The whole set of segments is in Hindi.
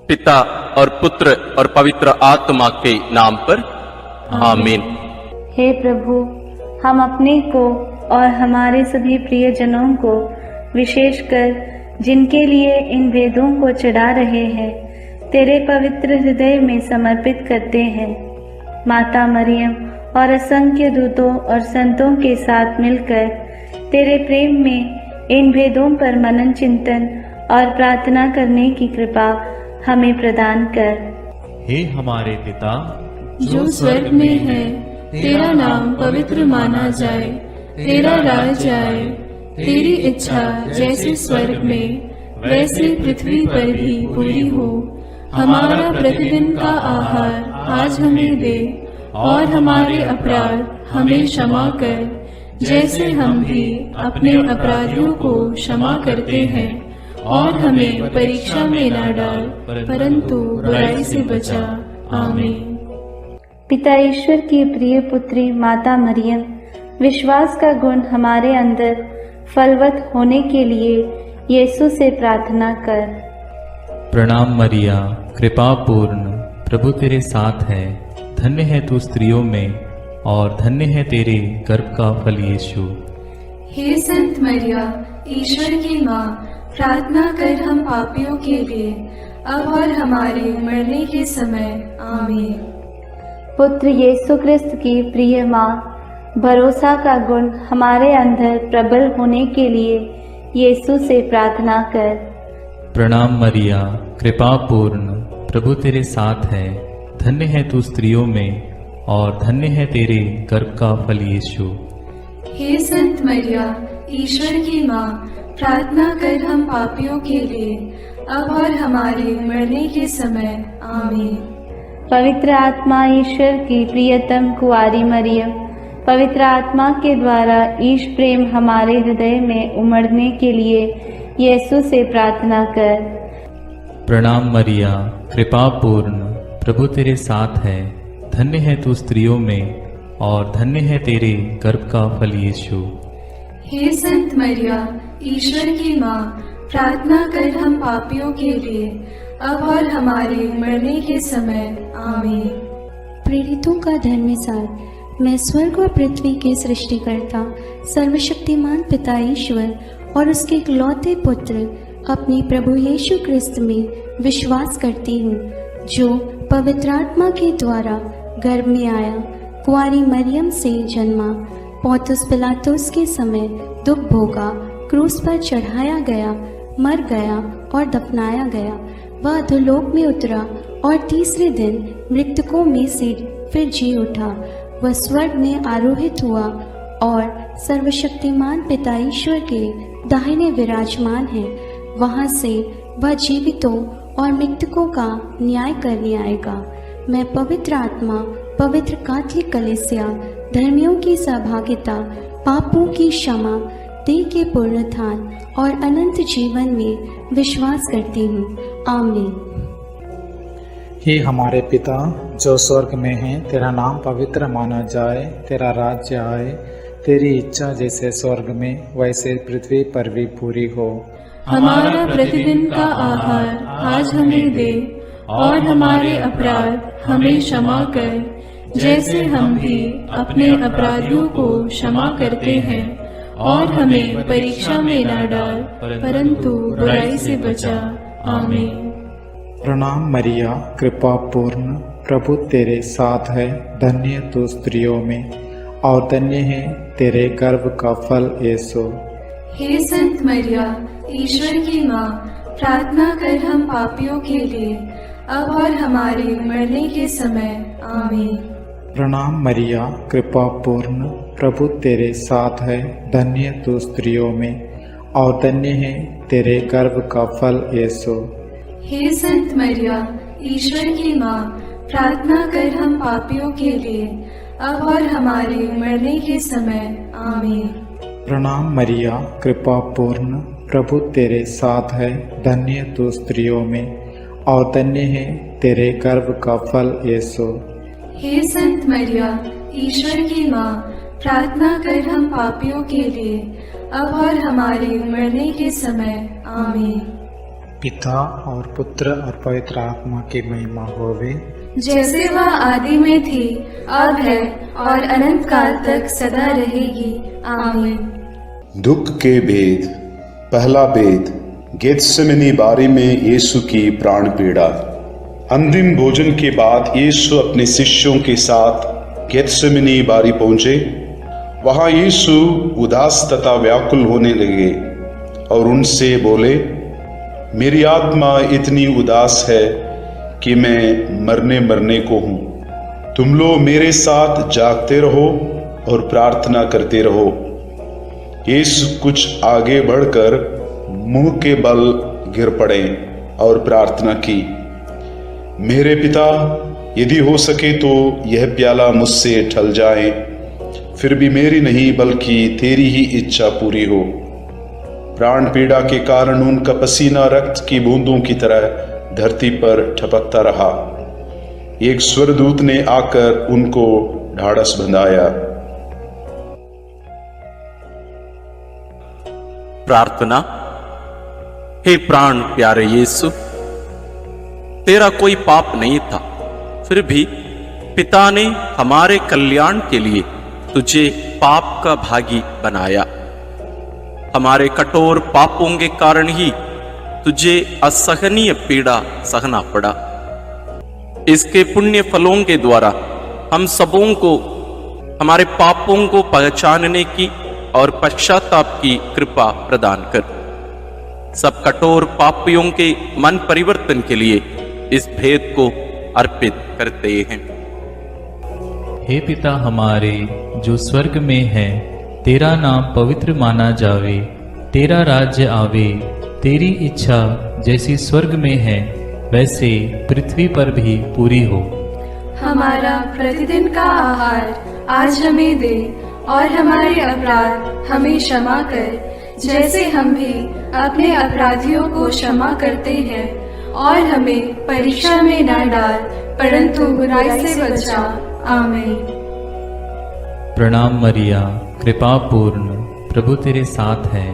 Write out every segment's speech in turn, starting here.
पिता और पुत्र और पवित्र आत्मा के नाम पर आमीन। हे प्रभु, हम अपने को और हमारे सभी प्रियजनों को, विशेषकर जिनके लिए इन वेदों को चढ़ा रहे हैं, तेरे पवित्र हृदय में समर्पित करते हैं। माता मरियम और असंख्य दूतों और संतों के साथ मिलकर तेरे प्रेम में इन भेदों पर मनन चिंतन और प्रार्थना करने की कृपा हमें प्रदान कर। हे हमारे पिता जो स्वर्ग में है, तेरा नाम पवित्र माना जाए, तेरा राज आए, तेरी इच्छा जैसे स्वर्ग में वैसे पृथ्वी पर भी पूरी हो। हमारा प्रतिदिन का आहार आज हमें दे, और हमारे अपराध हमें क्षमा कर, जैसे हम भी अपने अपराधियों को क्षमा करते हैं, और हमें परीक्षा में न डाल, परंतु बुराई से बचा। आमीन। पिता ईश्वर की प्रिय पुत्री माता मरियम, विश्वास का गुण हमारे अंदर फलवत होने के लिए यीशु से प्रार्थना कर। प्रणाम मरिया, कृपा पूर्ण, प्रभु तेरे साथ है। धन्य है तू स्त्रियों में, और धन्य है तेरे गर्भ का फल यीशु। हे संत मरिया, ईश्वर की माँ, प्रार्थना कर हम पापियों के लिए, अब और हमारे मरने के समय। आमीन। पुत्र यीशु क्रिस्त की प्रिय माँ, भरोसा का गुण हमारे अंदर प्रबल होने के लिए यीशु से प्रार्थना कर। प्रणाम मरिया, कृपा पूर्ण, प्रभु तेरे साथ है। धन्य है तू स्त्रियों में, और धन्य है तेरे गर्भ का फल यीशु। हे संत मरिया, ईश्वर की माँ, प्रार्थना कर हम पापियों के लिए, अब और हमारे मरने के समय। आमीन। पवित्र आत्मा ईश्वर की प्रियतम कुंवारी मरियम, पवित्र आत्मा के द्वारा ईश प्रेम हमारे हृदय में उमड़ने के लिए यीशु से प्रार्थना कर। प्रणाम मरिया, कृपा पूर्ण, प्रभु तेरे साथ है। धन्य है तू स्त्रियों में, और धन्य है तेरे गर्भ का फल यीशु। हे संत मरिया, ईश्वर की माँ, प्रार्थना कर हम पापियों के लिए, अब और हमारे मरने के समय। आमीन। प्रेरितों का धर्मसार। मैं स्वर्ग और पृथ्वी के सृष्टिकर्ता सर्वशक्तिमान पिता ईश्वर और उसके इकलौते पुत्र अपने प्रभु यीशु क्रिस्त में विश्वास करती हूँ, जो पवित्र आत्मा के द्वारा गर्भ में आया, कुंवारी मरियम से जन्मा, पौंतुस पिलातुस के समय दुख भोगा, क्रूस पर चढ़ाया गया, मर गया और दफनाया गया। वह अधोलोक में उतरा और तीसरे दिन मृतकों में से फिर जी उठा। वह स्वर्ग में आरोहित हुआ और सर्वशक्तिमान पिता ईश्वर के दाहिने विराजमान है। वहां से वह जीवितों और मृतकों का न्याय करने आएगा। मैं पवित्र आत्मा, पवित्र कैथोलिक कलीसिया, धर्मियों की सहभागिता, पापों की क्षमा, देह के पुनरुत्थान और अनंत जीवन में विश्वास करती हूँ। आमीन। हे हमारे पिता जो स्वर्ग में है, तेरा नाम पवित्र माना जाए, तेरा राज्य आए, तेरी इच्छा जैसे स्वर्ग में वैसे पृथ्वी पर भी पूरी हो। हमारा प्रतिदिन का आहार आज हमें दे, और हमारे अपराध हमें क्षमा कर, जैसे हम भी अपने अपराधियों को क्षमा करते हैं, और हमें परीक्षा में न डाल, परंतु बुराई से बचा। आमीन। प्रणाम मरिया, कृपा पूर्ण, प्रभु तेरे साथ है। धन्य तू स्त्रियों में, और धन्य है तेरे गर्भ का फल यीशु। हे संत मरिया, ईश्वर की माँ, प्रार्थना कर हम पापियों के लिए, अब और हमारे मरने के समय। आमीन। प्रणाम मरिया, कृपा पूर्ण, प्रभु तेरे साथ है। धन्य तू स्त्रियों में, और धन्य है तेरे गर्भ का फल यीशु। हे संत मरिया, ईश्वर की माँ, प्रार्थना कर हम पापियों के लिए, अब और हमारे मरने के समय। आमीन। प्रणाम मरिया, कृपा पूर्ण, प्रभु तेरे साथ है। धन्य तू स्त्रियों में, और धन्य है तेरे गर्भ का फल यीशु। हे संत मरिया, ईश्वर की माँ, प्रार्थना कर हम पापियों के लिए, अब और हमारे मरने के समय। आमीन। पिता और पुत्र और पवित्र आत्मा की महिमा होवे, जैसे वह आदि में थी, अब है और अनंत काल तक सदा रहेगी। आमीन। दुख के भेद। पहला भेद, गेत्सेमनी बारी में यीशु की प्राण पीड़ा। अंतिम भोजन के बाद यीशु अपने शिष्यों के साथ गेत्सेमनी बारी पहुंचे। वहां यीशु उदास तथा व्याकुल होने लगे और उनसे बोले, मेरी आत्मा इतनी उदास है कि मैं मरने को हूं। तुम लोग मेरे साथ जागते रहो और प्रार्थना करते रहो। यीशु कुछ आगे बढ़कर मुंह के बल गिर पड़े और प्रार्थना की, मेरे पिता, यदि हो सके तो यह प्याला मुझसे टल जाए, फिर भी मेरी नहीं बल्कि तेरी ही इच्छा पूरी हो। प्राण पीड़ा के कारण उनका पसीना रक्त की बूंदों की तरह धरती पर टपकता रहा। एक स्वर्गदूत ने आकर उनको ढाढ़स बंधाया। प्रार्थना। हे प्राण प्यारे यीशु, तेरा कोई पाप नहीं था, फिर भी पिता ने हमारे कल्याण के लिए तुझे पाप का भागी बनाया। हमारे कठोर पापों के कारण ही तुझे असहनीय पीड़ा सहना पड़ा। इसके पुण्य फलों के द्वारा हम सबों को हमारे पापों को पहचानने की और पश्चाताप की कृपा प्रदान कर। सब कठोर पापियों के मन परिवर्तन के लिए इस भेद को अर्पित करते हैं। हे पिता हमारे जो स्वर्ग में है, तेरा नाम पवित्र माना जावे, तेरा राज्य आवे, तेरी इच्छा जैसी स्वर्ग में है वैसे पृथ्वी पर भी पूरी हो। हमारा प्रतिदिन का आहार आज हमें दे और हमारे अपराध हमें क्षमा कर, जैसे हम भी अपने अपराधियों को क्षमा करते हैं, और हमें परीक्षा में न डाल परंतु बुराई से बचा। आमीन। प्रणाम मरिया, कृपा पूर्ण, प्रभु तेरे साथ है।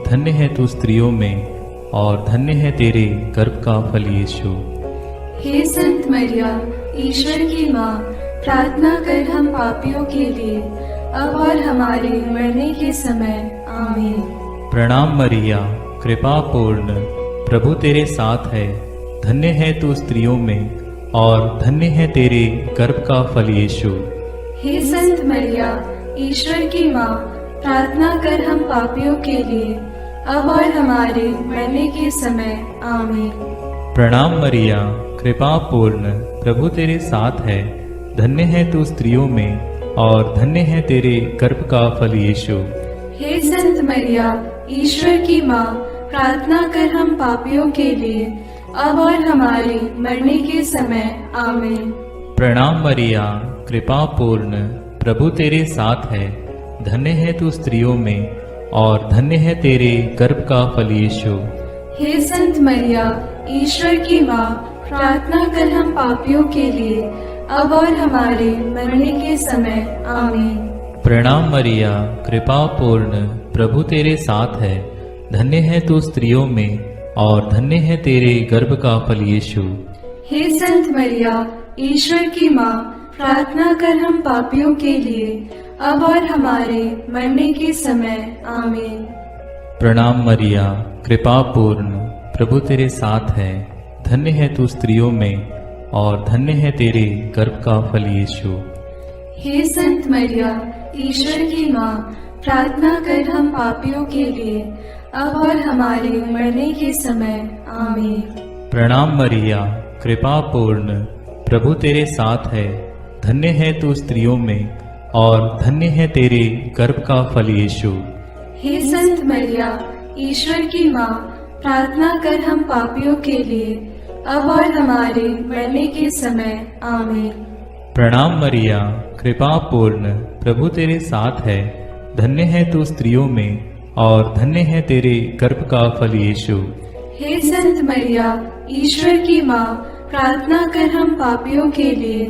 धन्य है तू स्त्रियों में और धन्य है तेरे गर्भ का फल यीशु। हे संत मरिया, ईश्वर की माँ, प्रार्थना कर हम पापियों के लिए, अब और हमारे मरने के समय। आमीन। प्रणाम मरिया, कृपा पूर्ण, प्रभु तेरे साथ है। धन्य है तू स्त्रियों में और धन्य है तेरे गर्भ का फल यीशु। हे संत मरिया, ईश्वर की माँ, प्रार्थना कर हम पापियों के लिए, अब और हमारे मरने के समय। आमीन। प्रणाम मरिया, कृपा पूर्ण, प्रभु तेरे साथ है। धन्य है तू स्त्रियों में और धन्य है तेरे गर्भ का फल यीशु। हे संत मरिया, ईश्वर की माँ, प्रार्थना कर हम पापियों के लिए, अब और हमारे मरने के समय। आमीन। प्रणाम मरिया, कृपा पूर्ण, प्रभु तेरे साथ है। धन्य है तू स्त्रियों में और धन्य है तेरे गर्भ का फल यीशु। हे संत मरिया, ईश्वर की माँ, प्रार्थना कर हम पापियों के लिए, अब और हमारे मरने के समय। आमीन। प्रणाम मरिया, कृपा पूर्ण, प्रभु तेरे साथ है। धन्य है तू स्त्रियों में और धन्य है तेरे गर्भ का फल यीशु। हे संत मरिया, ईश्वर की माँ, प्रार्थना कर हम पापियों के लिए, अब और हमारे मरने के समय। आमीन। प्रणाम मरिया, कृपा पूर्ण, प्रभु तेरे साथ है। धन्य है तू स्त्रियों में और धन्य है तेरे गर्भ का फल यीशु। हे संत मरिया, ईश्वर की माँ, प्रार्थना कर हम पापियों के लिए, अब और हमारे मरने के समय। आमीन। प्रणाम मरिया, कृपा पूर्ण, प्रभु तेरे साथ है। धन्य है तू स्त्रियों में और धन्य है तेरे गर्भ का फल यीशु। हे संत मरिया, ईश्वर की माँ, प्रार्थना कर हम पापियों के लिए, अब और हमारे मरने के समय। आमीन। प्रणाम मरिया, कृपा पूर्ण, प्रभु तेरे साथ है। धन्य है तू स्त्रियों में और धन्य है तेरे गर्भ का फल यीशु। हे संत मरिया, ईश्वर की माँ, प्रार्थना कर हम पापियों के लिए,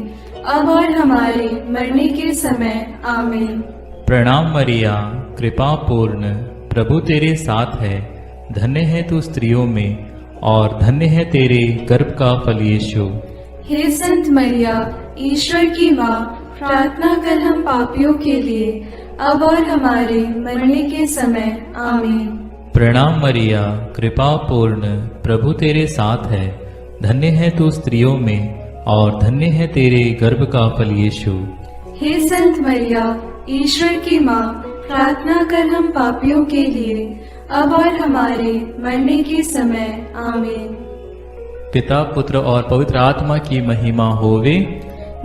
अब और हमारे मरने के समय। आमीन। प्रणाम मरिया, कृपा पूर्ण, प्रभु तेरे साथ है। धन्य है तू स्त्रियों में और धन्य है तेरे गर्भ का फल यीशु। हे संत मरिया, ईश्वर की माँ, प्रार्थना कर हम पापियों के लिए, अब और हमारे मरने के समय। आमीन। प्रणाम मरिया, कृपा पूर्ण, प्रभु तेरे साथ है। धन्य है तू स्त्रियों में और धन्य है तेरे गर्भ का फल यीशु। हे संत मरिया, ईश्वर की माँ, प्रार्थना कर हम पापियों के लिए, अब और हमारे मरने के समय। आमीन। पिता, पुत्र और पवित्र आत्मा की महिमा होवे,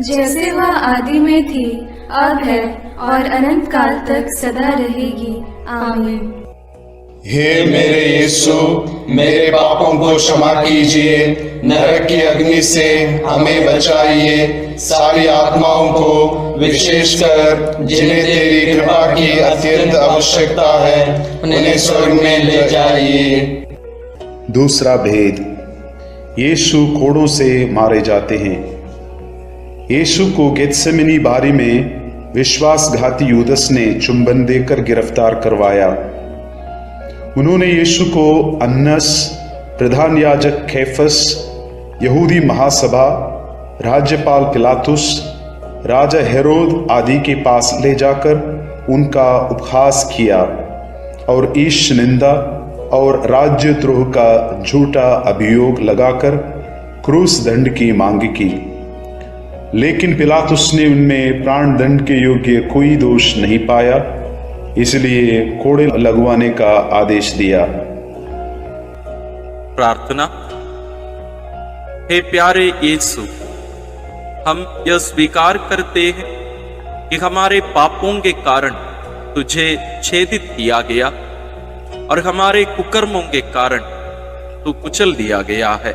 जैसे वह आदि में थी, अब है और अनंत काल तक सदा रहेगी। आमीन। हे मेरे यीशु, मेरे पापों को क्षमा कीजिए, नरक की अग्नि से हमें बचाइए, सारी आत्माओं को, विशेषकर जिन्हें तेरी कृपा की अत्यंत आवश्यकता है, उन्हें स्वर्ग में ले जाइए। दूसरा भेद, यीशु कोड़ों से मारे जाते हैं। यीशु को गेत्सेमनी बारी में विश्वासघाती यूदस ने चुंबन देकर गिरफ्तार करवाया। उन्होंने यीशु को अन्नस, प्रधान याजक कैफस, यहूदी महासभा, राज्यपाल पिलातुस, राजा हेरोद आदि के पास ले जाकर उनका उपहास किया और ईश निंदा और राज्यद्रोह का झूठा अभियोग लगाकर क्रूस दंड की मांग की। लेकिन पिलातुस ने उनमें प्राण दंड के योग्य कोई दोष नहीं पाया, इसलिए कोड़े लगवाने का आदेश दिया। प्रार्थना। हे प्यारे यीशु, हम यह स्वीकार करते हैं कि हमारे पापों के कारण तुझे छेदित किया गया और हमारे कुकर्मों के कारण तू कुचल दिया गया है।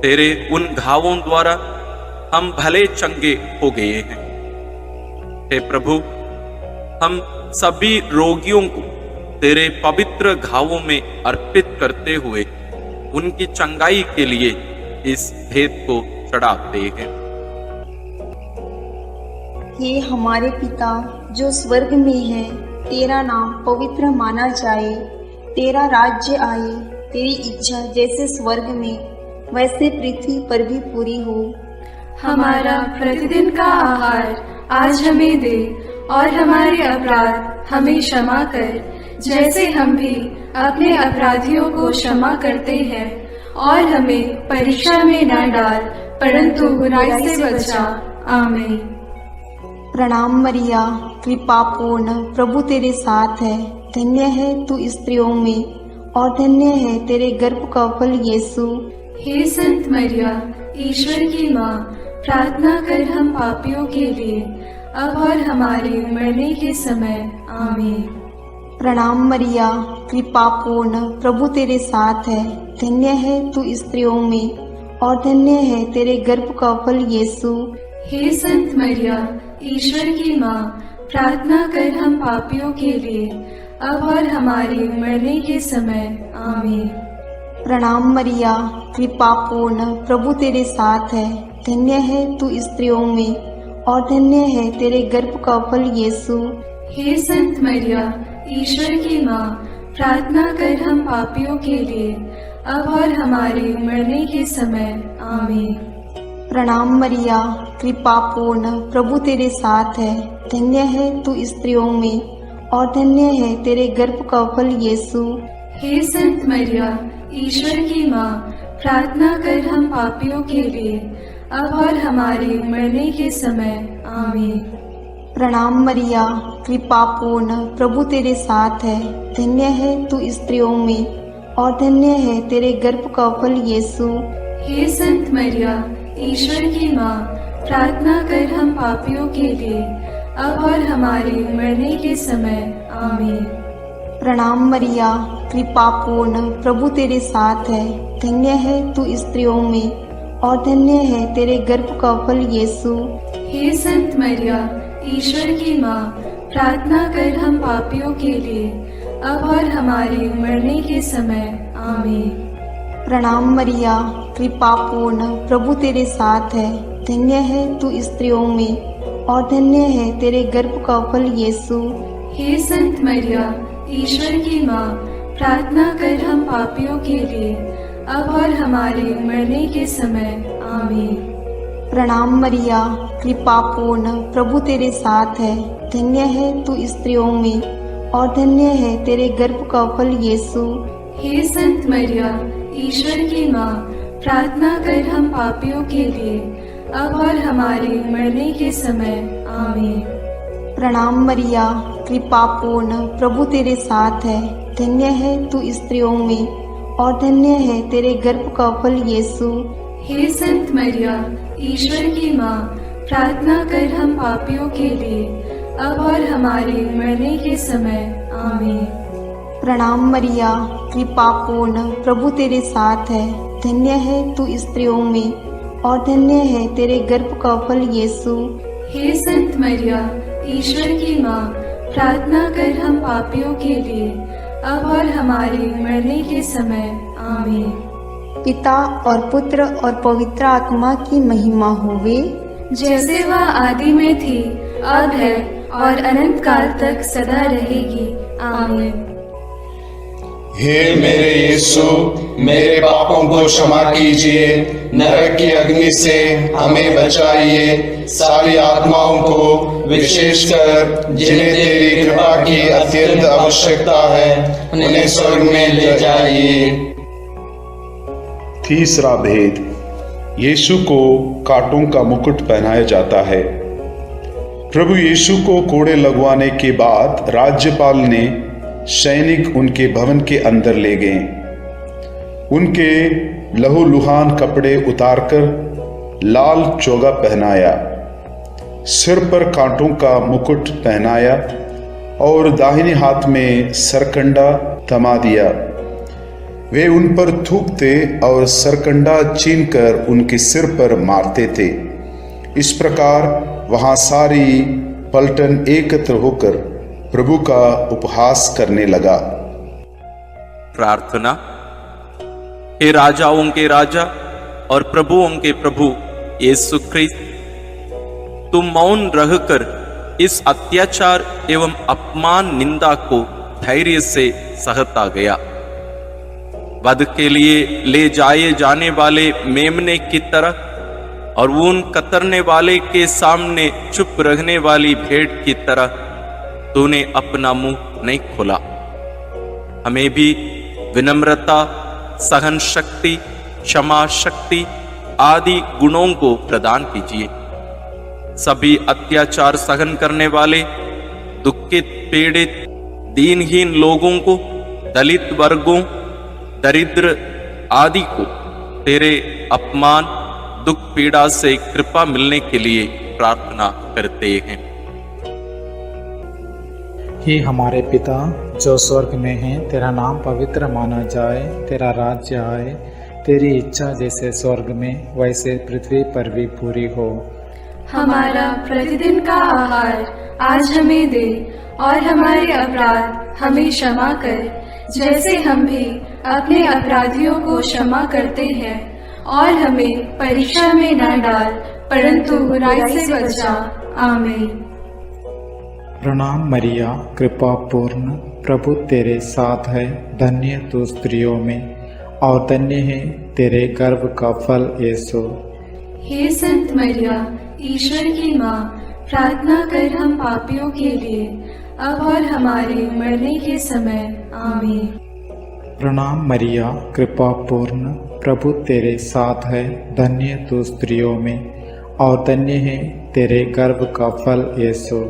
तेरे उन घावों द्वारा हम भले चंगे हो गए हैं। हे प्रभु, हम सभी रोगियों को तेरे पवित्र घावों में अर्पित करते हुए उनकी चंगाई के लिए इस भेद को चढ़ाते हैं। हे हमारे पिता जो स्वर्ग में है, तेरा नाम पवित्र माना जाए, तेरा राज्य आए, तेरी इच्छा जैसे स्वर्ग में वैसे पृथ्वी पर भी पूरी हो। हमारा प्रतिदिन का आहार आज हमें दे और हमारे अपराध हमें क्षमा कर, जैसे हम भी अपने अपराधियों को क्षमा करते हैं, और हमें परीक्षा में न डाल, परंतु बुराई से बचा। आमीन। प्रणाम मरिया, कृपा पूर्ण, प्रभु तेरे साथ है। धन्य है तू स्त्रियों में और धन्य है तेरे गर्भ का फल यीशु। हे संत मरिया, ईश्वर की माँ, प्रार्थना कर हम पापियों के लिए, अब और हमारे मरने के समय। आमीन। प्रणाम मरिया, कृपा पूर्ण, प्रभु तेरे साथ है। धन्य है तू स्त्रियों में और धन्य है तेरे गर्भ का फल यीशु। हे संत मरिया, ईश्वर की माँ, प्रार्थना कर हम पापियों के लिए, अब और हमारे मरने के समय। आमीन। प्रणाम मरिया, कृपा पूर्ण, प्रभु तेरे साथ है। धन्य है तू स्त्रियों में और धन्य है तेरे गर्भ का फल यीशु। हे संत मरिया, ईश्वर की माँ, प्रार्थना कर हम पापियों के लिए, अब और हमारे मरने के समय। आमीन। प्रणाम मरिया, कृपा पूर्ण, प्रभु तेरे साथ है। धन्य है तू स्त्रियों में और धन्य है तेरे गर्भ का फल यीशु। हे संत मरिया, ईश्वर की माँ, प्रार्थना कर हम पापियों के लिए, अब और हमारे मरने के समय। आमीन। प्रणाम मरिया, कृपा पूर्ण, प्रभु तेरे साथ है। धन्य है तू स्त्रियों में और धन्य है तेरे गर्भ का फल यीशु। हे संत मरिया, ईश्वर की माँ, प्रार्थना कर हम पापियों के लिए, अब और हमारे मरने के समय। आमीन। प्रणाम मरिया, कृपा पूर्ण, प्रभु तेरे साथ है। धन्य है तू स्त्रियों में और धन्य है तेरे गर्भ का फल यीशु। हे संत मरिया, ईश्वर की माँ, प्रार्थना कर हम पापियों के लिए, अब और हमारे मरने के समय। आमीन। प्रणाम मरिया, कृपा पूर्ण, प्रभु तेरे साथ है। धन्य है तू स्त्रियों में और धन्य है तेरे गर्भ का फल यीशु। हे संत मरिया, ईश्वर की माँ, प्रार्थना कर हम पापियों के लिए, अब और हमारे मरने के समय। आमीन। प्रणाम मरिया, कृपा पूर्ण, प्रभु तेरे साथ है। धन्य है तू स्त्रियों में और धन्य है तेरे गर्भ का फल यीशु। हे संत मरिया, ईश्वर की माँ, प्रार्थना कर हम पापियों के लिए, अब और हमारे मरने के समय। आमीन। प्रणाम मरिया, कृपा पूर्ण, प्रभु तेरे साथ है। धन्य है तू स्त्रियों में और धन्य है तेरे गर्भ का फल यीशु। हे संत मरिया, ईश्वर की माँ, प्रार्थना कर हम पापियों के लिए, अब और हमारे मरने के समय। आमीन। प्रणाम मरिया, कृपा पूर्ण, प्रभु तेरे साथ है। धन्य है तू स्त्रियों में और धन्य है तेरे गर्भ का फल यीशु। हे संत मरिया, ईश्वर की माँ, प्रार्थना कर हम पापियों के लिए, अब और हमारे मरने के समय। आमीन। पिता और पुत्र और पवित्र आत्मा की महिमा होवे, जैसे वह आदि में थी, अब है और अनंत काल तक सदा रहेगी। आमीन। हे मेरे यीशु, मेरे पापों को क्षमा कीजिए, नरक की अग्नि से हमें बचाइए, सारी आत्माओं को विशेषकर जिन्हें तेरी कृपा की अत्यंत आवश्यकता है उन्हें स्वर्ग में ले जाइए। तीसरा भेद, यीशु को कांटों का मुकुट पहनाया जाता है। प्रभु यीशु को कोड़े लगवाने के बाद राज्यपाल ने सैनिक उनके भवन के अंदर ले गए। उनके लहूलुहान कपड़े उतारकर लाल चोगा पहनाया, सिर पर कांटों का मुकुट पहनाया और दाहिने हाथ में सरकंडा थमा दिया। वे उन पर थूकते और सरकंडा छीनकर उनके सिर पर मारते थे। इस प्रकार वहां सारी पलटन एकत्र होकर प्रभु का उपहास करने लगा। प्रार्थना। हे राजाओं के राजा और प्रभुओं के प्रभु यीशु ख्रिस्त, तुम मौन रहकर इस अत्याचार एवं अपमान निंदा को धैर्य से सहता गया। वध के लिए ले जाए जाने वाले मेमने की तरह और ऊन कतरने वाले के सामने चुप रहने वाली भेड़ की तरह तूने अपना मुंह नहीं खोला। हमें भी विनम्रता, सहन शक्ति, क्षमा शक्ति आदि गुणों को प्रदान कीजिए। सभी अत्याचार सहन करने वाले, दुखित, पीड़ित, दीनहीन लोगों को, दलित वर्गों, दरिद्र आदि को तेरे अपमान, दुख, पीड़ा से कृपा मिलने के लिए प्रार्थना करते हैं। हे हमारे पिता जो स्वर्ग में है, तेरा नाम पवित्र माना जाए, तेरा राज्य आए, तेरी इच्छा जैसे स्वर्ग में वैसे पृथ्वी पर भी पूरी हो। हमारा प्रतिदिन का आहार आज हमें दे और हमारे अपराध हमें क्षमा कर, जैसे हम भी अपने अपराधियों को क्षमा करते हैं, और हमें परीक्षा में न डाल परंतु बुराई से बचा। आमीन। प्रणाम मरिया, कृपा पूर्ण, प्रभु तेरे साथ है। धन्य तू स्त्रियों में और धन्य है तेरे गर्भ का फल यीशु। हे संत मरिया, ईश्वर की माँ, प्रार्थना कर हम पापियों के लिए, अब और हमारे मरने के समय। आमीन। प्रणाम मरिया, कृपा पूर्ण, प्रभु तेरे साथ है। धन्य तू स्त्रियों में और धन्य है तेरे गर्भ का फल यीशु।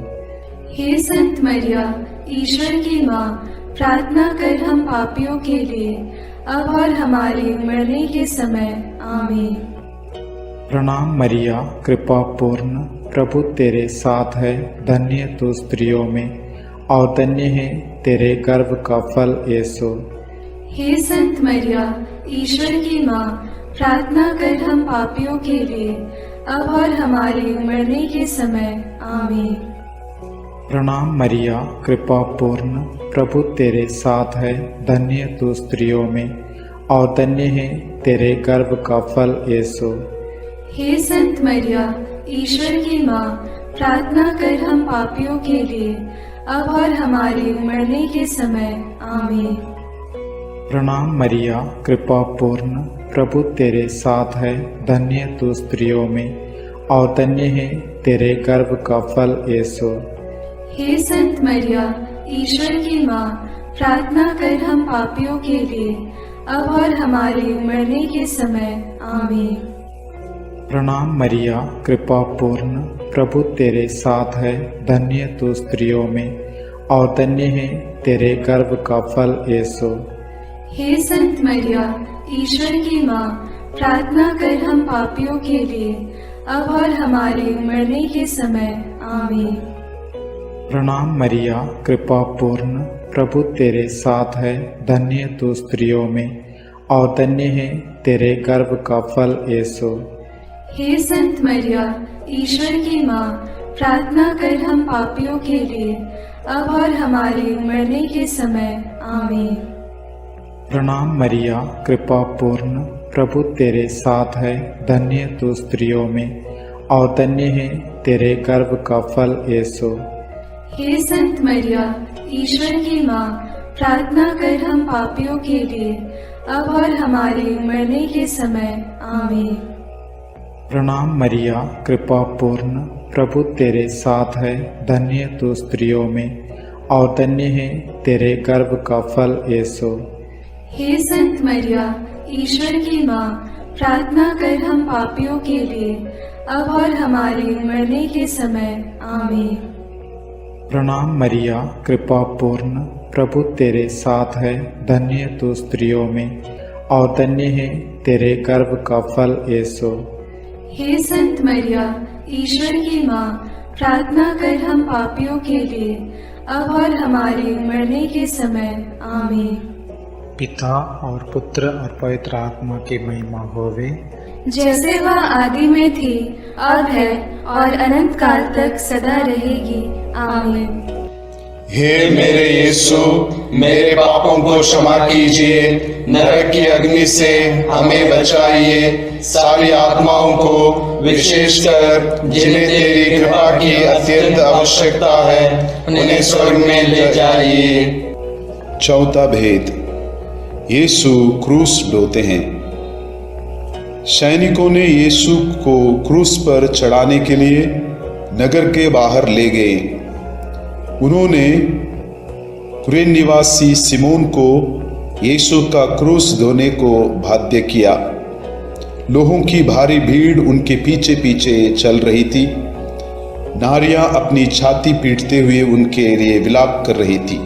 हे संत मरिया, ईश्वर की माँ, प्रार्थना कर हम पापियों के लिए, अब और हमारे मरने के समय। आमीन। प्रणाम मरिया, कृपा पूर्ण, प्रभु तेरे साथ है। धन्य तू स्त्रियों में और धन्य है तेरे गर्भ का फल यीशु। हे संत मरिया, ईश्वर की माँ, प्रार्थना कर हम पापियों के लिए, अब और हमारे मरने के समय। आमीन। प्रणाम मरिया, कृपा पूर्ण, प्रभु तेरे साथ है। धन्य तू स्त्रियों में और धन्य है तेरे गर्भ का फल यीशु। हे संत मरिया, ईश्वर की माँ, प्रार्थना कर हम पापियों के लिए, अब और हमारे मरने के समय। आमीन। प्रणाम मरिया, कृपा पूर्ण, प्रभु तेरे साथ है, धन्य तू स्त्रियों में और धन्य है तेरे गर्भ का फल यीशु। हे संत मरिया, ईश्वर की माँ, प्रार्थना कर हम पापियों के लिए, अब और हमारे मरने के समय। आमीन। प्रणाम मरिया, कृपा पूर्ण, प्रभु तेरे साथ है, धन्य तू स्त्रियों में और धन्य है तेरे गर्भ का फल यीशु। हे संत मरिया, ईश्वर की माँ, प्रार्थना कर हम पापियों के लिए, अब और हमारे मरने के समय। आमीन। प्रणाम मरिया, कृपा पूर्ण, प्रभु तेरे साथ है, धन्य तू स्त्रियों में और धन्य है तेरे गर्भ का फल यीशु। हे संत मरिया, ईश्वर की माँ, प्रार्थना कर हम पापियों के लिए, अब और हमारे मरने के समय। आमीन। प्रणाम मरिया, कृपा पूर्ण, प्रभु तेरे साथ है, धन्य तू स्त्रियों में और धन्य है तेरे गर्भ का फल यीशु। हे संत मरिया, ईश्वर की माँ, प्रार्थना कर हम पापियों के लिए, अब और हमारे मरने के समय। आमीन। प्रणाम मरिया, कृपा पूर्ण, प्रभु तेरे साथ है, धन्य तू स्त्रियों में और धन्य है तेरे गर्भ का फल यीशु। हे संत मरिया, ईश्वर की माँ, प्रार्थना कर हम पापियों के लिए, अब और हमारे मरने के समय। आमीन। प्रणाम मरिया, कृपा पूर्ण, प्रभु तेरे साथ है, धन्य तू स्त्रियों में और धन्य है तेरे गर्भ का फल यीशु। हे संत मरिया, ईश्वर की माँ, प्रार्थना कर हम पापियों के लिए, अब और हमारे मरने के समय। आमीन। पिता और पुत्र और पवित्र आत्मा की महिमा होवे, जैसे वह आदि में थी, अब है और अनंत काल तक सदा रहेगी। आमीन। हे मेरे यीशु, मेरे पापों को क्षमा कीजिए, नरक की अग्नि से हमें बचाइए, सारी आत्माओं को विशेषकर जिन्हें तेरी कृपा की अत्यंत आवश्यकता है, उन्हें स्वर्ग में ले जाइए। चौथा भेद, यीशु क्रूस ढोते हैं। सैनिकों ने यीशु को क्रूस पर चढ़ाने के लिए नगर के बाहर ले गए। उन्होंने कुरेन निवासी सिमोन को यीशु का क्रूस ढोने को बाध्य किया। लोगों की भारी भीड़ उनके पीछे पीछे चल रही थी। नारियां अपनी छाती पीटते हुए उनके लिए विलाप कर रही थी।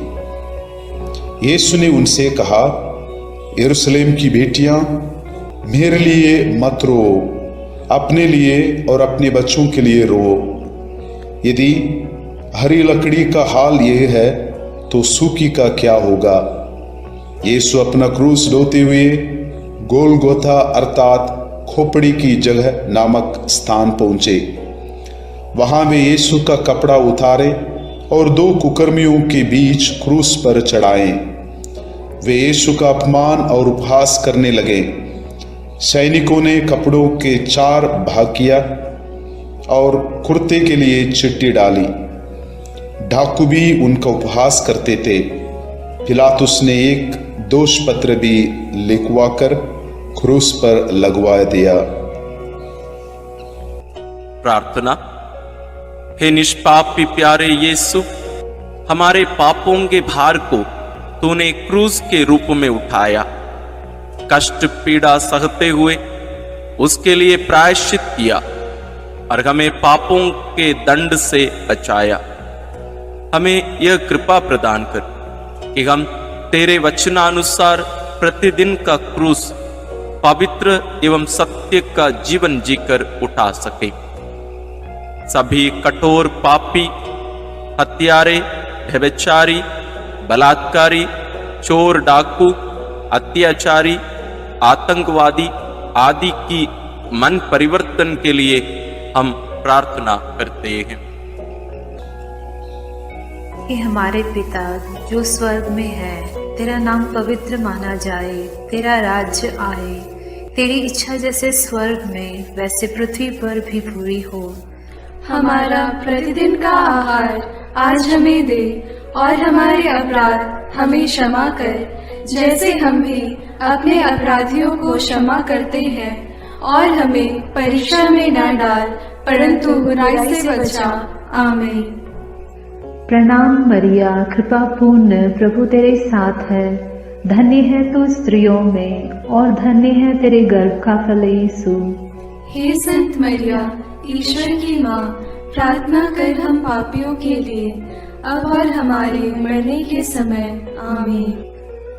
यीशु ने उनसे कहा, यरूशलेम की बेटियां, मेरे लिए मत रो, अपने लिए और अपने बच्चों के लिए रो। यदि हरी लकड़ी का हाल यह है तो सूखी का क्या होगा। यीशु अपना क्रूस ढोते हुए गोलगोथा अर्थात खोपड़ी की जगह नामक स्थान पहुंचे। वहां वे यीशु का कपड़ा उतारे और दो कुकर्मियों के बीच क्रूस पर चढ़ाए। वे यीशु का अपमान और उपहास करने लगे। सैनिकों ने कपड़ों के 4 भाग किया और कुर्ते के लिए चिट्ठी डाली। डाकू भी उनका उपहास करते थे। पिलातुस ने एक दोष पत्र भी लिखवाकर क्रूस पर लगवा दिया। प्रार्थना। हे निष्पापी प्यारे यीशु, हमारे पापों के भार को तूने क्रूस के रूप में उठाया। कष्ट पीड़ा सहते हुए उसके लिए प्रायश्चित किया और हमें पापों के दंड से बचाया। हमें यह कृपा प्रदान कर कि हम तेरे वचनानुसार प्रतिदिन का क्रूस पवित्र एवं सत्य का जीवन जीकर उठा सके। सभी कठोर पापी, हत्यारे, व्यभिचारी, बलात्कारी, चोर, डाकू, अत्याचारी, आतंकवादी आदि की मन परिवर्तन के लिए हम प्रार्थना करते हैं। कि हमारे पिता जो स्वर्ग में है, तेरा नाम पवित्र माना जाए, तेरा राज्य आए, तेरी इच्छा जैसे स्वर्ग में वैसे पृथ्वी पर भी पूरी हो। हमारा प्रतिदिन का आहार आज हमें दे और हमारे अपराध हमें क्षमा कर, जैसे हम भी अपने अपराधियों को क्षमा करते हैं, और हमें परीक्षा में न डाल, परंतु बुराई से बचा। आमीन। प्रणाम मरिया, कृपा पूर्ण, प्रभु तेरे साथ है। धन्य है तू स्त्रियों में, और धन्य है तेरे गर्भ का फल यीशु। हे संत मरिया, ईश्वर की माँ, प्रार्थना कर हम पापियों के लिए, अब और हमारे मरने के समय। आमीन।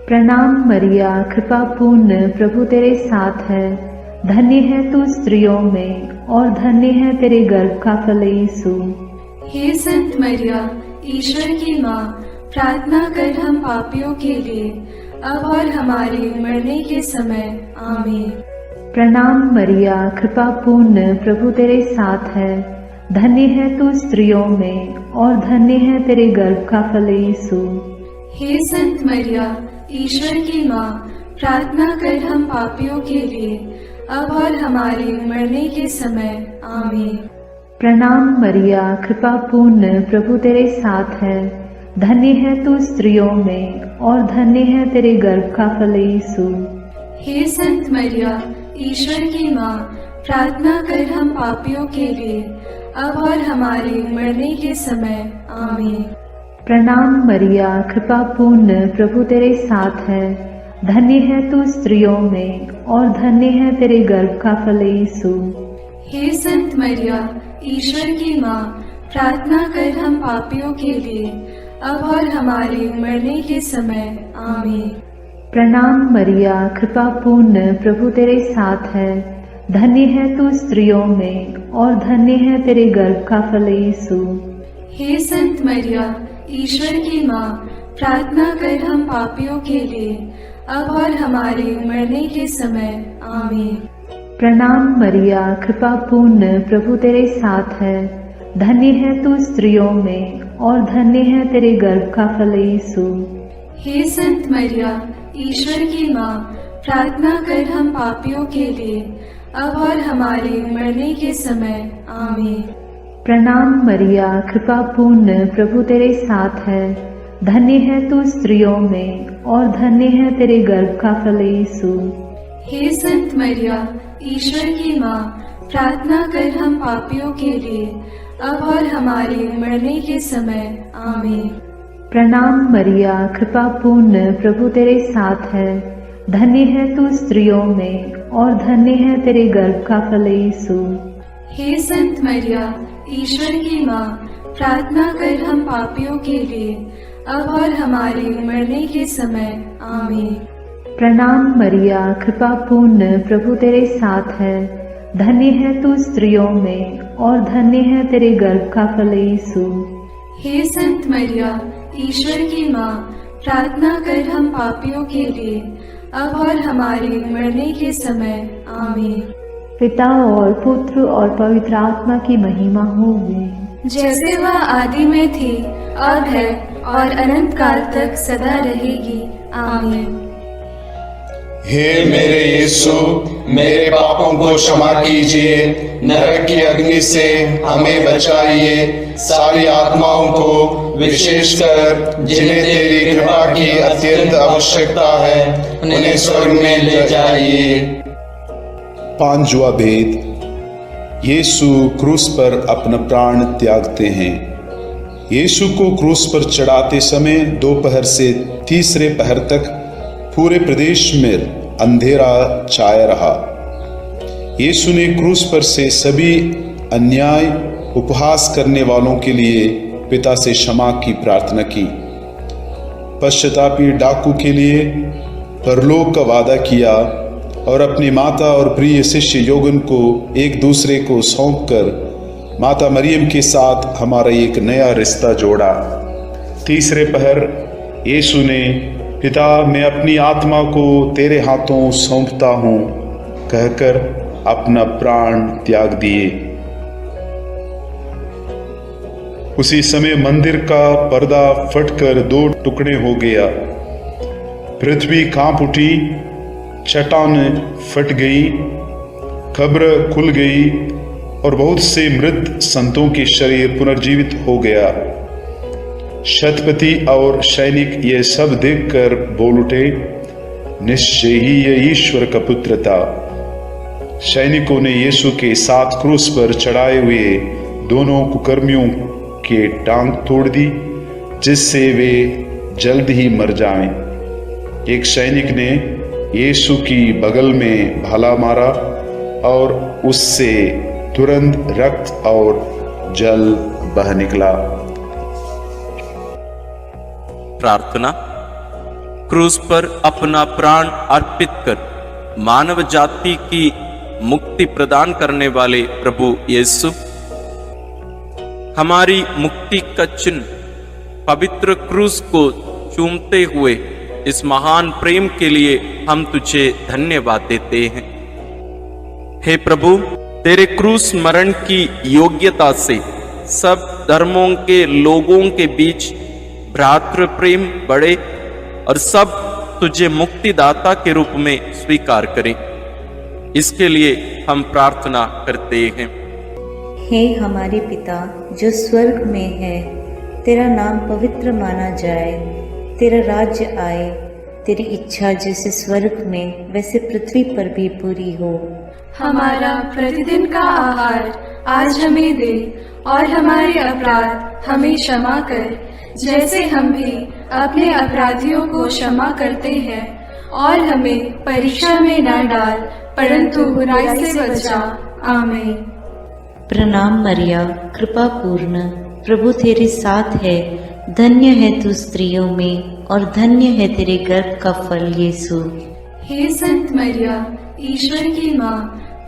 प्रणाम मरिया, कृपा पूर्ण, प्रभु तेरे साथ है। धन्य है तू स्त्रियों में, और धन्य है तेरे गर्भ का फल यीशु। हे संत मरिया, ईश्वर की माँ, प्रार्थना कर हम पापियों के लिए, अब और हमारे मरने के समय। आमीन। प्रणाम मरिया, कृपा पूर्ण, प्रभु तेरे साथ है। धन्य है तू स्त्रियों में, और धन्य है तेरे गर्भ का फल यीशु। हे संत मरिया, ईश्वर की माँ, प्रार्थना कर हम पापियों के लिए, अब और हमारे मरने के समय। आमीन। प्रणाम मरिया, कृपा पूर्ण, प्रभु तेरे साथ है। धन्य है तू स्त्रियों में, और धन्य है तेरे गर्भ का फल यीशु। हे संत मरिया, ईश्वर की माँ, प्रार्थना कर हम पापियों के लिए, अब और हमारे मरने के समय। आमीन। प्रणाम मरिया, कृपा पूर्ण, प्रभु तेरे साथ है। धन्य है तू स्त्रियों में, और धन्य है तेरे गर्भ का फल यीशु। हे संत मरिया, ईश्वर की माँ, प्रार्थना कर हम पापियों के लिए, अब और हमारे मरने के समय। आमीन। प्रणाम मरिया, कृपा पूर्ण, प्रभु तेरे साथ है। धन्य है तू स्त्रियों में, और धन्य है तेरे गर्भ का फल यीशु। हे संत मरिया, ईश्वर की माँ, प्रार्थना कर हम पापियों के लिए, अब और हमारे मरने के समय। आमीन। प्रणाम मरिया, कृपा पूर्ण, प्रभु तेरे साथ है। धन्य है तू स्त्रियों में, और धन्य है तेरे गर्भ का फल यीशु। हे संत मरिया, ईश्वर की माँ, प्रार्थना कर हम पापियों के लिए, अब और हमारे मरने के समय। आमीन। प्रणाम मरिया, कृपा पूर्ण, प्रभु तेरे साथ है। धन्य है तू स्त्रियों में, और धन्य है तेरे गर्भ का फल यीशु। हे संत मरिया, ईश्वर की माँ, प्रार्थना कर हम पापियों के लिए, अब और हमारे मरने के समय। आमीन। प्रणाम मरिया, कृपा पूर्ण, प्रभु तेरे साथ है। धन्य है तू स्त्रियों में, और धन्य है तेरे गर्भ का फल यीशु। हे संत मरिया, ईश्वर की माँ, प्रार्थना कर हम पापियों के लिए, अब और हमारे मरने के समय। आमीन। प्रणाम मरिया, कृपा पूर्ण, प्रभु तेरे साथ है। धन्य है तू स्त्रियों में, और धन्य है तेरे गर्भ का फल यीशु। हे संत मरिया, ईश्वर की माँ, प्रार्थना कर हम पापियों के लिए, अब और हमारे मरने के समय। आमीन। पिता और पुत्र और पवित्र आत्मा की महिमा होगी, जैसे वह आदि में थी, अब है, और अनंत काल तक सदा रहेगी। आमीन। हे मेरे यीशु, मेरे पापों को क्षमा कीजिए, नरक की अग्नि से हमें बचाइए, सारी आत्माओं को, विशेषकर जिन्हें तेरी कृपा की अत्यंत आवश्यकता है, उन्हें स्वर्ग में ले जाइए। पांचवा भेद, यीशु क्रूस पर अपना प्राण त्यागते हैं। यीशु को क्रूस पर चढ़ाते समय दोपहर से तीसरे पहर तक पूरे प्रदेश में अंधेरा छाया रहा। यीशु ने क्रूस पर से सभी अन्याय उपहास करने वालों के लिए पिता से क्षमा की प्रार्थना की। पश्चातापी डाकू के लिए परलोक का वादा किया और अपनी माता और प्रिय शिष्य योगन को एक दूसरे को सौंपकर माता मरियम के साथ हमारा एक नया रिश्ता जोड़ा। तीसरे पहर यीशु ने पिता, मैं अपनी आत्मा को तेरे हाथों सौंपता हूँ कहकर अपना प्राण त्याग दिए। उसी समय मंदिर का पर्दा फटकर दो टुकड़े हो गया। पृथ्वी कांप उठी, चट्टान फट गई, कब्र खुल गई और बहुत से मृत संतों के शरीर पुनर्जीवित हो गया। शतपति और सैनिक ये सब देखकर बोल उठे, निश्चय ही यह ईश्वर का पुत्र था। सैनिकों ने यीशु के साथ क्रूस पर चढ़ाए हुए दोनों कुकर्मियों के टांग तोड़ दी, जिससे वे जल्द ही मर जाएं। एक सैनिक ने यीशु की बगल में भाला मारा और उससे तुरंत रक्त और जल बह निकला। प्रार्थना। क्रूस पर अपना प्राण अर्पित कर मानव जाति की मुक्ति प्रदान करने वाले प्रभु यीशु, हमारी मुक्ति का चिन्ह पवित्र क्रूस को चूमते हुए इस महान प्रेम के लिए हम तुझे धन्यवाद देते हैं। हे प्रभु, तेरे क्रूस मरण की योग्यता से सब धर्मों के लोगों के बीच भ्रातृ प्रेम बढ़े और सब तुझे मुक्तिदाता के रूप में स्वीकार करें। इसके लिए हम प्रार्थना करते हैं। हे हमारे पिता जो स्वर्ग में है, तेरा नाम पवित्र माना जाए, तेरा राज्य आए, तेरी इच्छा जैसे स्वर्ग में वैसे पृथ्वी पर भी पूरी हो। हमारा प्रतिदिन का आहार आज हमें दे और हमारे अपराध हमें क्षमा कर, जैसे हम भी अपने अपराधियों को क्षमा करते हैं, और हमें परीक्षा में न डाल परंतु बुराई से बचा। आमीन। प्रणाम मरिया, कृपा पूर्ण, प्रभु तेरे साथ है, धन्य है तू स्त्रियों में और धन्य है तेरे गर्भ का फल यीशु। हे संत मरिया, ईश्वर की माँ,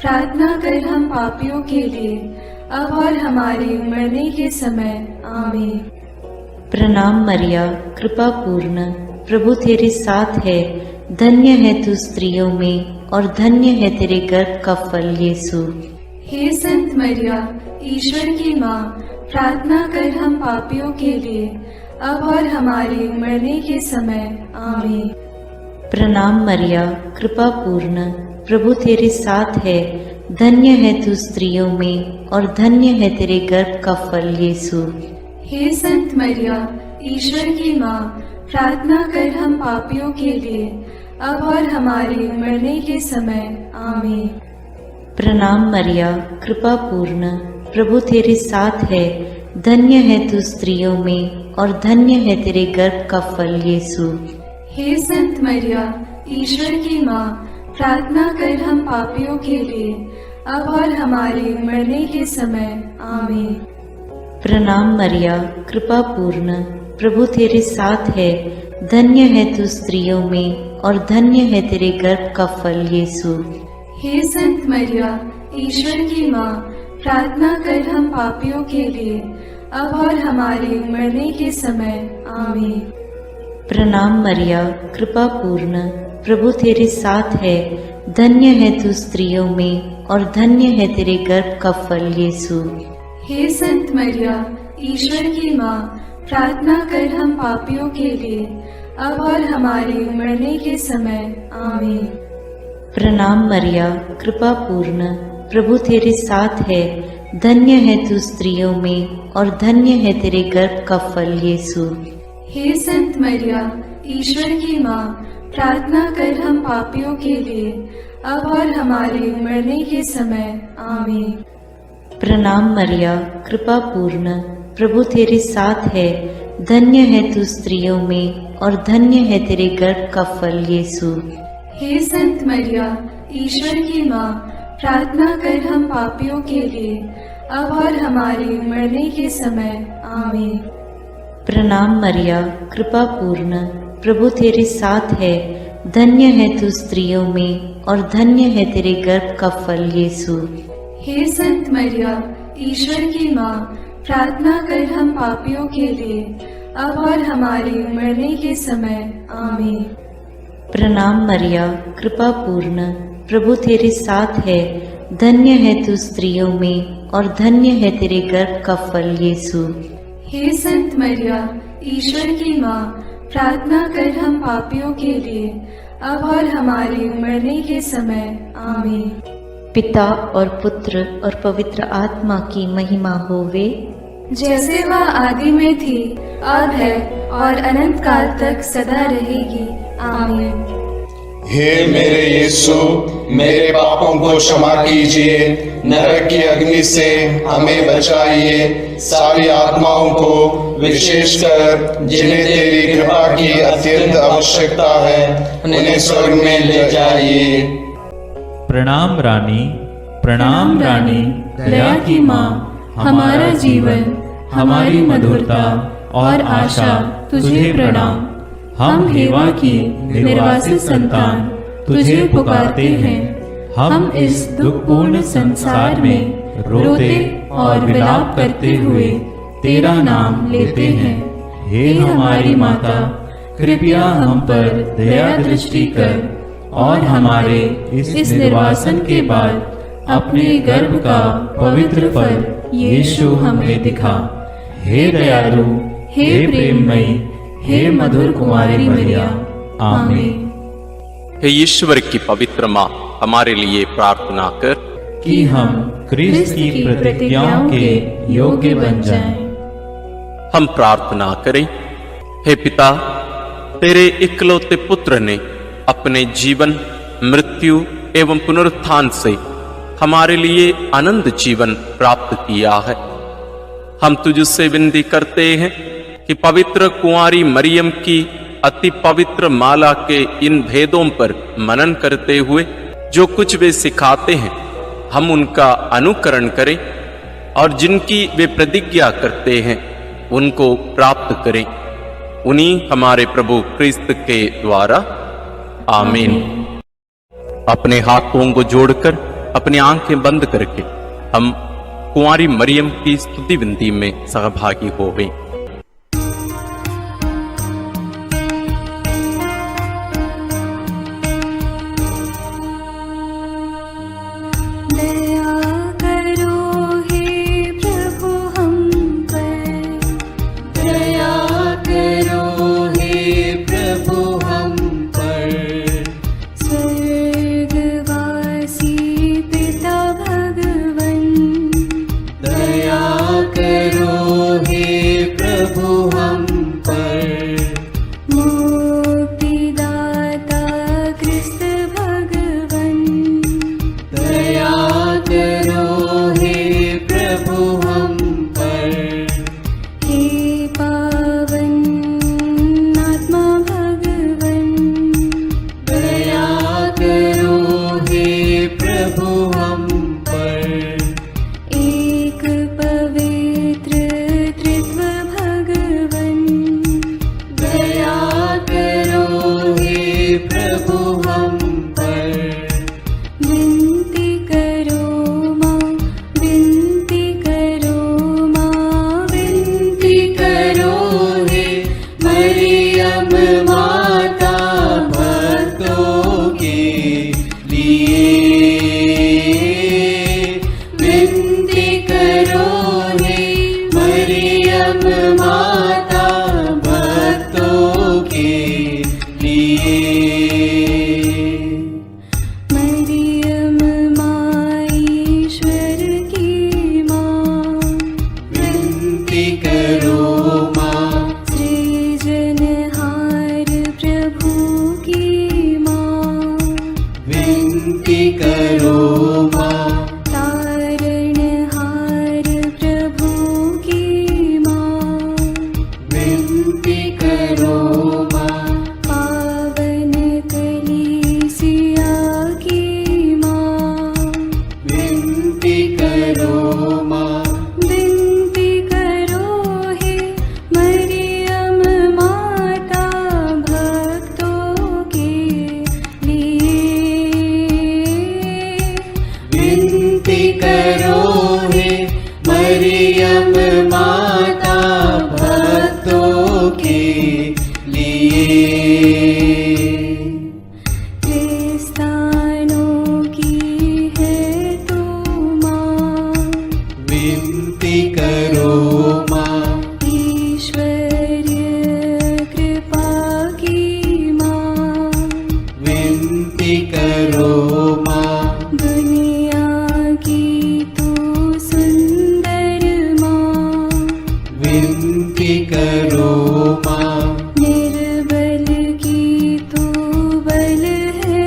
प्रार्थना कर हम पापियों के लिए, अब और हमारे मरने के समय। आमीन। प्रणाम मरिया, कृपा पूर्ण, प्रभु तेरे साथ है, धन्य है तू स्त्रियों में और धन्य है तेरे गर्भ का फल यीशु। हे संत मरिया, ईश्वर की माँ, प्रार्थना कर हम पापियों के लिए, अब और हमारे मरने के समय। आमीन। प्रणाम मरिया, कृपा पूर्ण, प्रभु तेरे साथ है, धन्य है तू स्त्रियों में और धन्य है तेरे गर्भ का फल यीशु। हे संत मरिया, ईश्वर की माँ, प्रार्थना कर हम पापियों के लिए, अब और हमारे मरने के समय। आमीन। प्रणाम मरिया, कृपा पूर्ण, प्रभु तेरे साथ है, धन्य है तू स्त्रियों में और धन्य है तेरे गर्भ का फल यीशु। हे संत मरिया, ईश्वर की माँ, प्रार्थना कर हम पापियों के लिए, अब और हमारे मरने के समय। आमीन। प्रणाम मरिया, कृपा पूर्ण, प्रभु तेरे साथ है, धन्य है तू स्त्रियों में और धन्य है तेरे गर्भ का फल यीशु। हे संत मरिया, ईश्वर की माँ, प्रार्थना कर हम पापियों के लिए, अब और हमारे मरने के समय। आमीन। प्रणाम मरिया, कृपा पूर्ण, प्रभु तेरे साथ है, धन्य है तू स्त्रियों में और धन्य है तेरे गर्भ का फल यीशु। हे संत मरिया, ईश्वर की माँ, प्रार्थना कर हम पापियों के लिए, अब और हमारे मरने के समय। आमीन। प्रणाम मरिया, कृपा पूर्ण, प्रभु तेरे साथ है, धन्य है तू स्त्रियों में और धन्य है तेरे गर्भ का फल यीशु। हे संत मरिया, ईश्वर की माँ, प्रार्थना कर हम पापियों के लिए, अब और हमारे मरने के समय। आमीन। प्रणाम मरिया, कृपा पूर्ण, प्रभु तेरे साथ है, धन्य है तू स्त्रियों में और धन्य है तेरे गर्भ का फल यीशु। हे संत मरिया, ईश्वर की माँ, प्रार्थना कर हम पापियों के लिए, अब और हमारे मरने के समय। आमीन। प्रणाम मरिया, कृपा पूर्ण, प्रभु तेरे साथ है, धन्य है तू स्त्रियों में और धन्य है तेरे गर्भ का फल यीशु। हे संत मरिया, ईश्वर की माँ, प्रार्थना कर हम पापियों के लिए, अब और हमारे मरने के समय। आमीन। प्रणाम मरिया, कृपा पूर्ण, प्रभु तेरे साथ है, धन्य है तू स्त्रियों में और धन्य है तेरे गर्भ का फल यीशु। हे संत मरिया, ईश्वर की माँ, प्रार्थना कर हम पापियों के लिए, अब और हमारे मरने के समय। आमीन। पिता और पुत्र और पवित्र आत्मा की महिमा होवे, जैसे वह आदि में थी, अब है और अनंत काल तक सदा रहेगी। आमीन। हे मेरे यीशु, मेरे पापों को क्षमा कीजिए, नरक की अग्नि से हमें बचाइए, सारी आत्माओं को विशेषकर जिन्हें तेरी कृपा की अत्यंत आवश्यकता है उन्हें स्वर्ग में ले जाइए। प्रणाम रानी, प्रणाम रानी, दया की माँ, हमारा जीवन, हमारी मधुरता और आशा तुझे प्रणाम। हम हेवा की निर्वासित संतान तुझे पुकारते हैं। हम इस दुखपूर्ण संसार में रोते और विलाप करते हुए तेरा नाम लेते हैं। हे हमारी माता, कृपया हम पर दया दृष्टि कर और हमारे इस निर्वासन के बाद अपने गर्भ का पवित्र फल यीशु हमें दिखा। हे दयालु, हे प्रेममयी, हे मधुर कुमारी मरिया, आमीन। हे ईश्वर की पवित्र माँ, हमारे लिए प्रार्थना कर कि हम क्रिस्त की प्रतिज्ञाओं के योग्य बन जाएं। हम प्रार्थना करें। हे पिता, तेरे इकलौते पुत्र ने अपने जीवन, मृत्यु एवं पुनरुत्थान से हमारे लिए अनंत जीवन प्राप्त किया है। हम तुझसे विनती करते हैं कि पवित्र कुंवारी मरियम की अति पवित्र माला के इन भेदों पर मनन करते हुए जो कुछ वे सिखाते हैं, हम उनका अनुकरण करें और जिनकी वे प्रतिज्ञा करते हैं उनको प्राप्त करें। उन्हीं हमारे प्रभु क्रिस्त के द्वारा, आमीन। अपने हाथों को जोड़कर अपनी आंखें बंद करके हम कुंवारी मरियम की स्तुति विनती में सहभागी होवें। निर्बल की तू बल है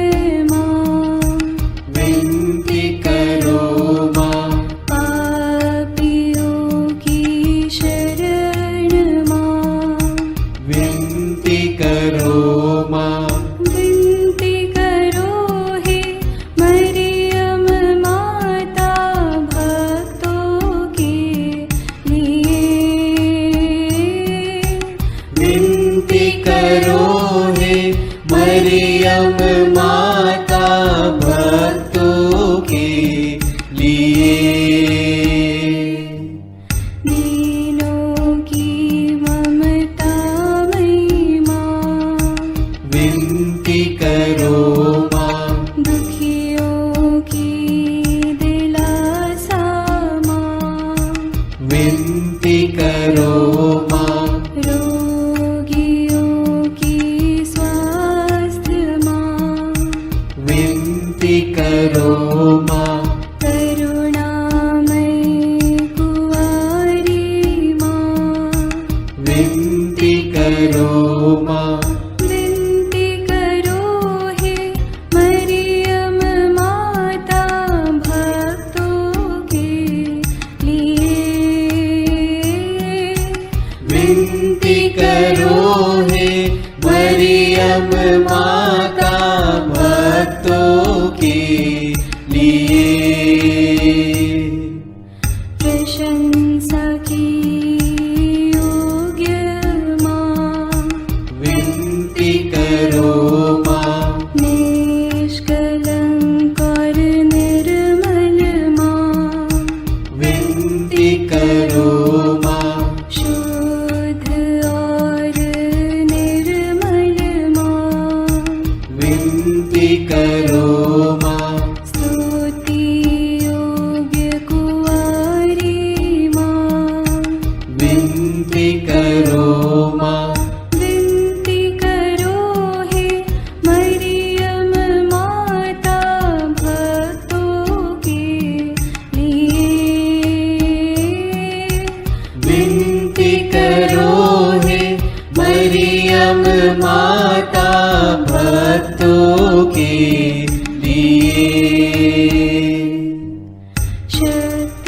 माता भक्तों के लिए। प्रशंसा की योग्य माँ, विनती करो माँ, निष्कलंक और निर्मल माँ, विनती करो माँ, शुद्ध और निर्मल माँ, विनती करो माँ, स्तुति योग्य कुंवारी माँ, विनती करो माँ, विनती करो हे मरियम माता भक्तों के लिए। विनती करो हे मरियम माता भक्तों के लिए।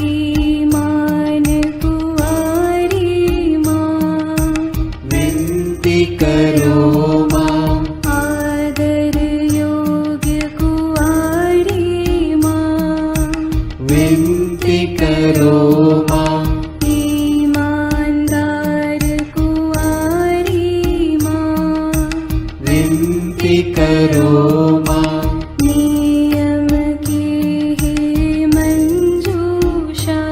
शक्तिमान कुंवारी माँ, विनती करो माँ, आदर योग्य कुंवारी माँ, विनती करो माँ, ईमानदार कुंवारी माँ, विनती करो माँ, नियम की हे मंजूषा,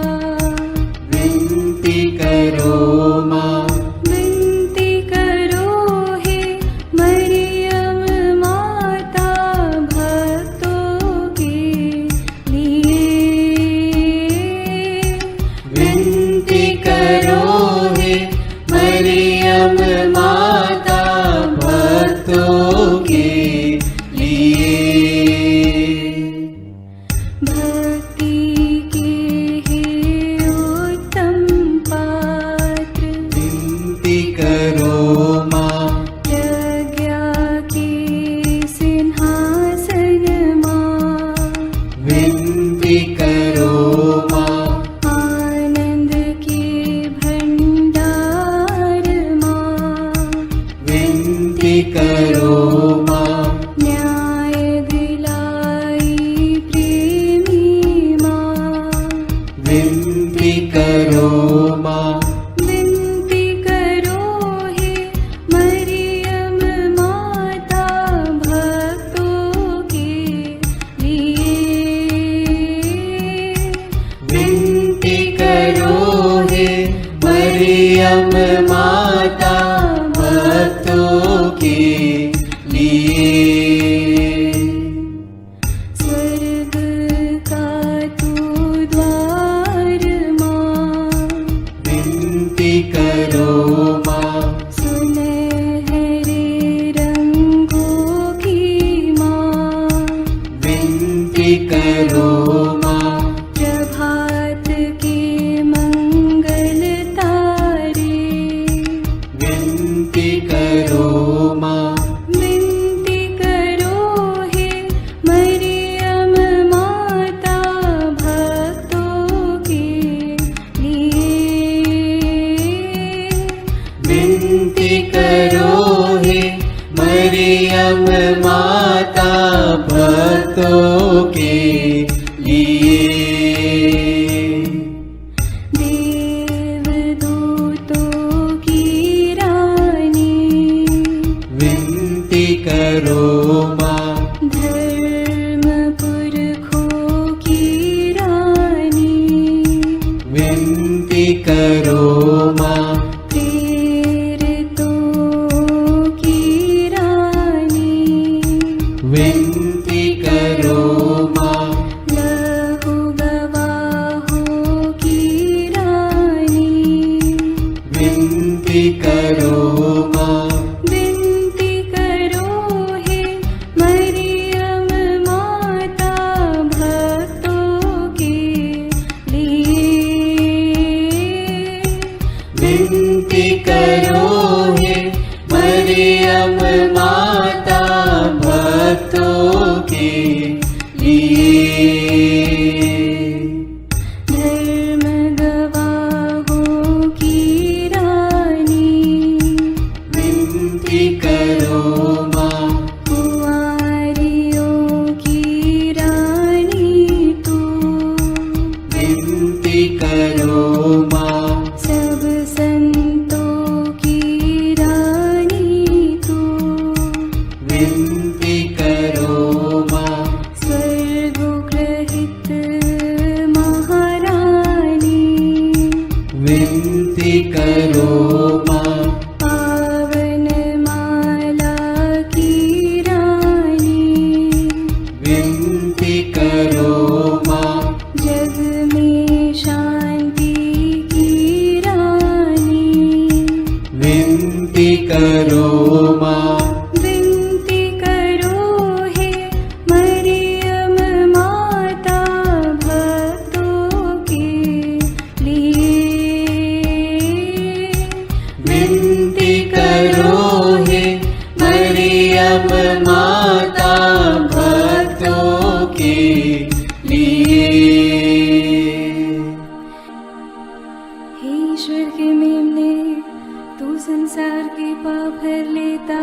विनती करो माँ, विनती करो हे मरियम माता भक्तों के लिए। विनती करो हे मरियम माता भक्तों के लिए। भक्ति के हे उत्तम पात्र, विनती करो माँ, प्रज्ञा के सिंहासन माँ, विनती करो माँ, आनंद के भंडार माँ, विनती करो माँ, न्याय दिलाई प्रेमी माँ, विनती करो माँ, विनती करो हे मरियम माता भक्तों के लिए। विनती करो हे मरियम माता भक्तों के लिए। स्वर्ग का तू द्वार माँ, विनती करो माँ, सुनहरे रंगों की माँ, विनती करो माँ, प्रभात के मंगल तारे, विनती करो माँ, विनती करो हे मरियम माता भक्तों के लिए। विनती करो हे मरियम माता भक्तों के लिए। देवदूतों की रानी, विनती करो माँ, धर्म पुरखों की रानी, विनती करो माँ, प्रेरितों की रानी, विनती करो माँ, लहू गवाहों की रानी, विनती करो माँ, विनती करो हे मरियम माता भक्तों के लिए। करो माँ। सब संतों की रानी तू, विनती करो माँ। स्वर्गोग्रहित महारानी, विनती करो माँ। पावन माला की रानी, विनती करो माँ। जग में शांति की रानी, विनती करो माँ। विनती करो हे मरियम माता भक्तों के लिए। विनती करो हे मरियम माता भक्तों के लिए। हे ईश्वर के मेमने, तू संसार के पाप भर लेता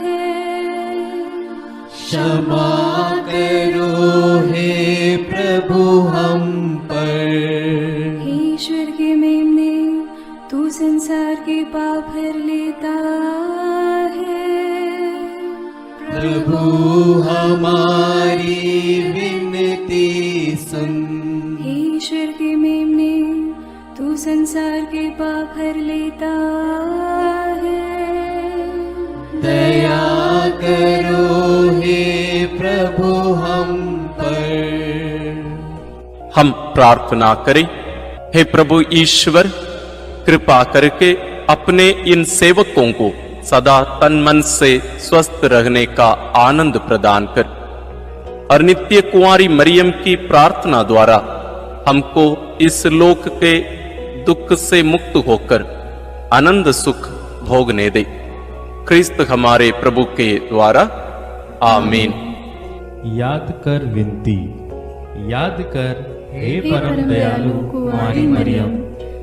है। क्षमा करो हे प्रभु हम पर। हे ईश्वर के मेमने, तू संसार के पाप भर लेता है। प्रभु हमारी विनती सुन। हे ईश्वर के मेमने, तू संसार के पाप भर लेता है। दया करो हे प्रभु हम पर। हम प्रार्थना करें। हे प्रभु ईश्वर, कृपा करके अपने इन सेवकों को सदा तन मन से स्वस्थ रहने का आनंद प्रदान कर और नित्य कुंवारी मरियम की प्रार्थना द्वारा हमको इस लोक के दुख से मुक्त होकर आनंद सुख भोगने दे। क्रिस्त हमारे प्रभु के द्वारा आमीन। याद कर विनती। याद कर हे परम दयालु कुंवारी मरियम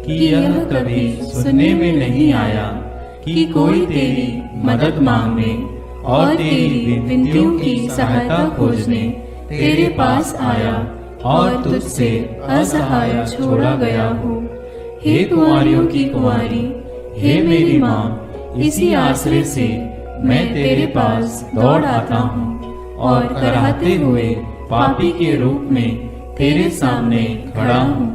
कि यह कभी सुनने में नहीं आया कि कोई तेरी मदद मांगने और तेरी विनतियों की सहायता खोजने तेरे पास आया और तुझसे असहाय छोड़ा गया हूँ। हे कुंवारियों की कुंवारी, हे मेरी माँ, इसी आश्रय से मैं तेरे पास दौड़ आता हूँ और कराहते हुए पापी के रूप में तेरे सामने खड़ा हूँ।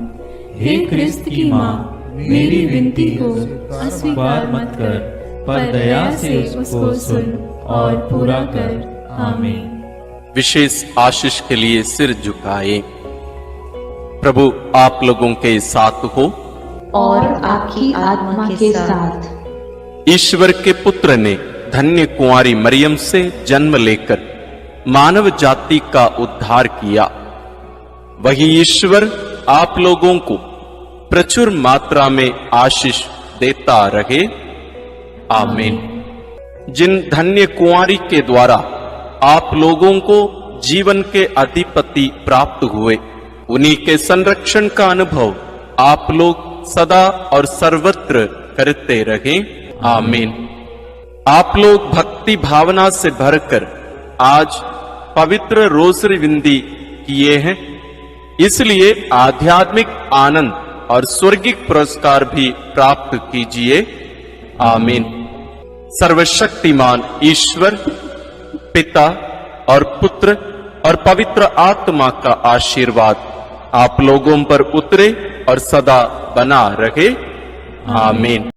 हे क्रिस्त की माँ, मेरी विनती को अस्वीकार मत कर, पर दया से उसको सुन और पूरा कर। आमीन। विशेष आशीष के लिए सिर झुकाए। प्रभु आप लोगों के साथ हो और आपकी आत्मा के साथ। ईश्वर के पुत्र ने धन्य कुंवारी मरियम से जन्म लेकर मानव जाति का उद्धार किया। वही ईश्वर आप लोगों को प्रचुर मात्रा में आशीष देता रहे। आमीन। जिन धन्य कुंवारी के द्वारा आप लोगों को जीवन के अधिपति प्राप्त हुए, उन्हीं के संरक्षण का अनुभव आप लोग सदा और सर्वत्र करते रहें। आमीन। आप लोग भक्ति भावना से भरकर आज पवित्र रोसरी विनती किए हैं, इसलिए आध्यात्मिक आनंद और स्वर्गिक पुरस्कार भी प्राप्त कीजिए। आमीन। सर्वशक्तिमान ईश्वर पिता और पुत्र और पवित्र आत्मा का आशीर्वाद आप लोगों पर उतरे और सदा बना रहे। आमीन।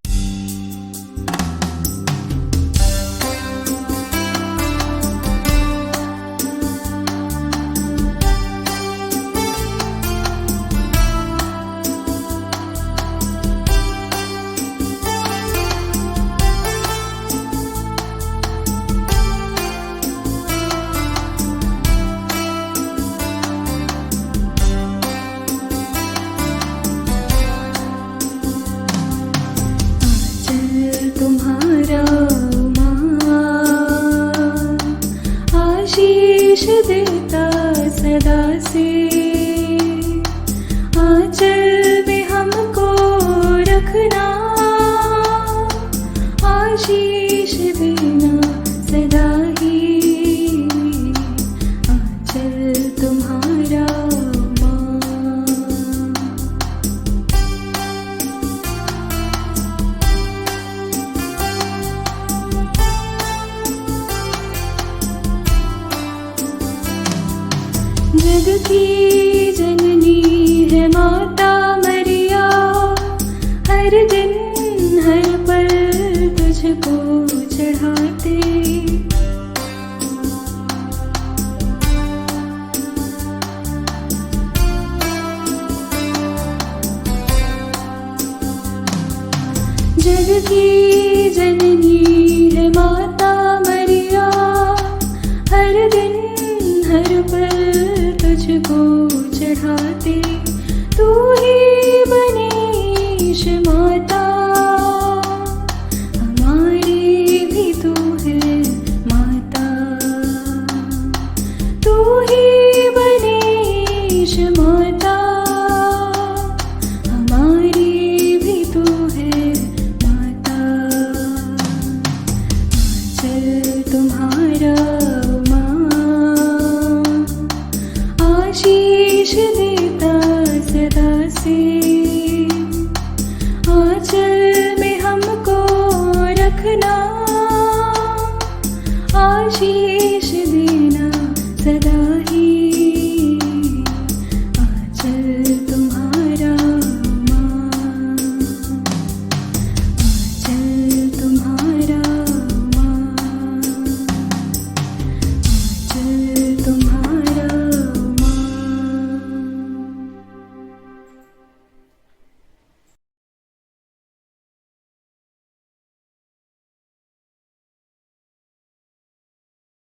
तुम्हारा आशीष देता सदा से, आंचल में हमको रखना, आशीष देना सदा ही, आंचल तुम्हारा माँ। की जननी है माता मरिया, हर दिन हर पल तुझको चढ़ाते, तू ही